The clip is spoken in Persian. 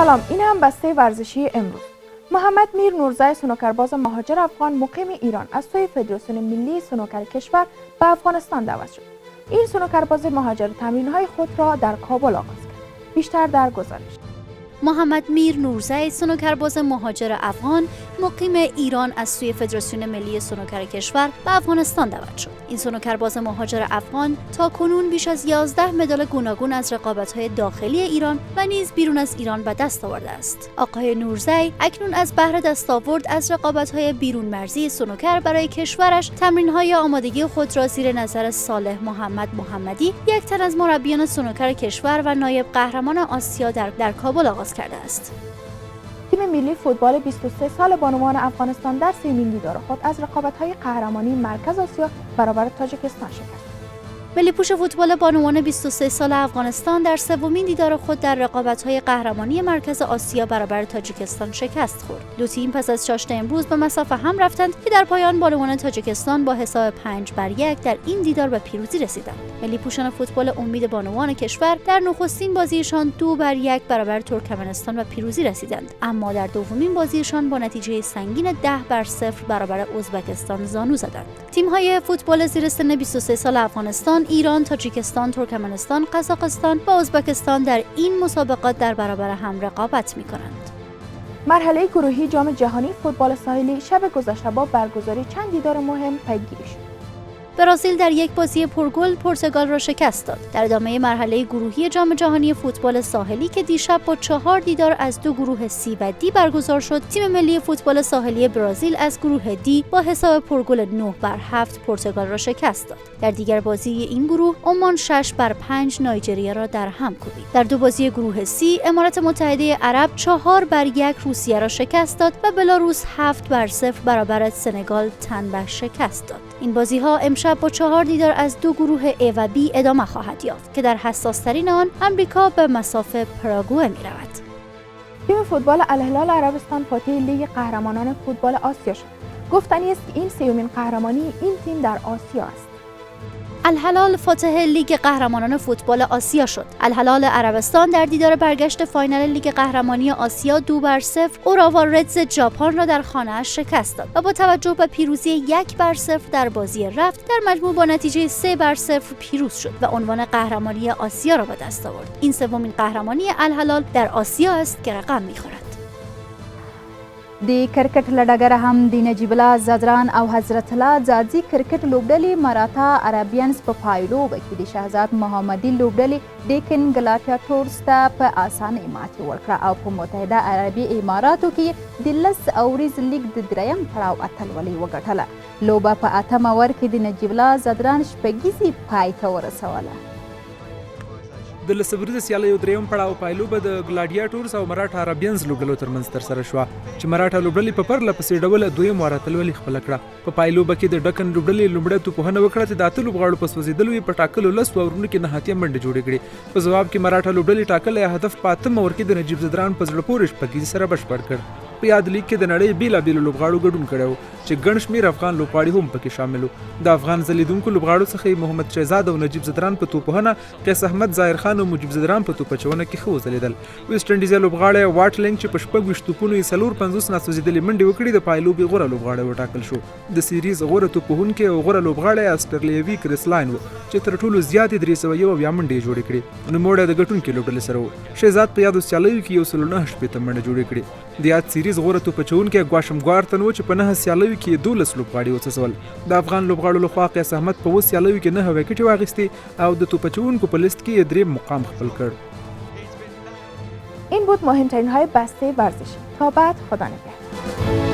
سلام، این هم بسته ورزشی امروز. محمد میر نورزی سنوکرباز مهاجر افغان مقیم ایران از سوی فدراسیون ملی سنوکر کشور به افغانستان دعوت شد. این سنوکرباز مهاجر تمرین‌های خود را در کابل آغاز کرد. بیشتر در گزارش. محمد میر نورزی سنوکرباز مهاجر افغان مقیم ایران از سوی فدراسیون ملی سنوکر کشور به افغانستان دعوت شد. این سنوکرباز مهاجر افغان تا کنون بیش از 11 مدال گوناگون از رقابت‌های داخلی ایران و نیز بیرون از ایران به دست آورده است. آقای نورزی اکنون از بهر دستاورد از رقابت‌های بیرون مرزی سنوکر برای کشورش تمرین‌های آمادگی خود را زیر نظر صالح محمد محمدی، یک تن از مربیان سنوکر کشور و نایب قهرمان آسیا در کابل آغاز کرده است. تیم ملی فوتبال 23 سال بانوان افغانستان در سومین دیدار خود از رقابت‌های قهرمانی مرکز آسیا برابر تاجیکستان شکست. ملی پوش فوتبال بانوان 23 سال افغانستان در سومین دیدار خود در رقابت‌های قهرمانی مرکز آسیا برابر تاجیکستان شکست خورد. دو تیم پس از چاشت امروز به مسافه هم رفتند که در پایان بانوان تاجیکستان با حساب 5-1 در این دیدار به پیروزی رسیدند. ملی پوشان فوتبال امید بانوان کشور در نخستین بازیشان 2-1 برابر ترکمنستان به پیروزی رسیدند، اما در دومین بازیشان با نتیجه سنگین 10-0 برابر ازبکستان زانو زدند. تیم‌های فوتبال زیر سن 23 سال افغانستان، ایران، تاجیکستان، ترکمنستان، قزاقستان و ازبکستان در این مسابقات در برابر هم رقابت می‌کنند. مرحله گروهی جام جهانی فوتبال ساحلی شب گذشته با برگزاری چند دیدار مهم پیگیری شد. برزیل در یک بازی پرگل پرتغال را شکست داد. در ادامه مرحله گروهی جام جهانی فوتبال ساحلی که دیشب با 4 دیدار از دو گروه C و D برگزار شد، تیم ملی فوتبال ساحلی برزیل از گروه D با حساب پرگل 9-7 پرتغال را شکست داد. در دیگر بازی این گروه عمان 6-5 نایجریا را در هم کوبید. در دو بازی گروه C امارات متحده عرب 4-1 روسیه را شکست داد و بلاروس 7-0 برابر سنگال تن به شکست داد. این بازی‌ها امشب با 4 دیدار از دو گروه A و B ادامه خواهد یافت که در حساس‌ترین آن آمریکا به مسافه پاراگوئه می‌رود. تیم فوتبال الهلال عربستان فاتح لیگ قهرمانان فوتبال آسیا شد. گفتنی است که این سومین قهرمانی این تیم در آسیا است. الهلال فاتح لیگ قهرمانان فوتبال آسیا شد. الهلال عربستان در دیدار برگشت فاینال لیگ قهرمانی آسیا 2-0 اوراوا ردز ژاپن را در خانه‌اش شکست داد و با توجه به پیروزی 1-0 در بازی رفت در مجموع با نتیجه 3-0 پیروز شد و عنوان قهرمانی آسیا را به دست آورد. این سومین قهرمانی الهلال در آسیا است که رقم می‌خورد. د کرکټ له ډګره هم د نجیب الله زدران او حضرت الله ځاځي کرکټ لوبډلې مراتا عربینز په پایلوبه کې د شهزاد محمدي لوبډلې ډیکن ګلاډیاټورز ته په اسانۍ ماتې ورکړه او په متحده عربي اماراتو کې د 10 اوریز لیګ د دریم پړاو اتلولۍ وګټله. لوبه په 8مه اور کې د نجیب الله زدران شپږیزې پای ته ورسوله. د لسبریزه سیالیو دریم پړاو پایلوبه د ګلاډیاټورز او مراټا عربینز لوبډلو ترمنځ ترسره شوه چې مراټا لوبډلې په پرله پسې ډول دویم وار اتلولي خپله کړه. په پایلوبه کې د ډکن لوبډلې لومړی توپوهنه وکړه چې د اتو لوبغاړو په سوځېدلو یې په ټاکلو 10 اورونو کې نهاتیه منډې جوړې کړې. په ځواب کې مراټا لوبډلې ټاکلی هدف په 8مه اور کې د نجیب زدران په زړه پورې شپږیزې سره بشپړ کړ. په یاد لیګ کې د نړۍ بیلابیلو لوبغاړو ګډون کړی و چې ګڼ شمېر افغان لوبغاړي هم پکې شامل وو. د افغان ځلیدونکو لوبغاړو څخه محمد شهزاد او نجیب زدران په توپوهنه، قیس احمد ظاهر خان او مجیب زدران په توپ اچونه کې ښه وځلېدل. ویسټ انډیز لوبغاړی واټلینګ چې په 26 توپونو یې 54 ناسوځېدلې منډې وکړې د پایلوبې غوره لوبغاړی وټاکل شو. د سیریز غوره توپوهونکی او غوره لوبغاړی آسټرلیوي کریس لاین و چې تر ټولو زیاتې 301 منډې جوړې کړې. نوموړی د ګټونکي لوبډلې سره و. شهزاد په یادو سیالیو کې 109 منډې جوړې کړې. د یاد سیریز غوره توپچونکی ګواشم ګوارتن و چې په 9 سیالیو کې 12 لوبغاړي وڅڅول. د افغان لوبغاړو لخوا قیس احمد په 9 سیالیو کې 9 وکټې واخیستې او د توپچونکو په لیست کې 3 مقام خپل کړ. این بود مهمترین های بسته ورزشی. تا بعد خدا نگهدار.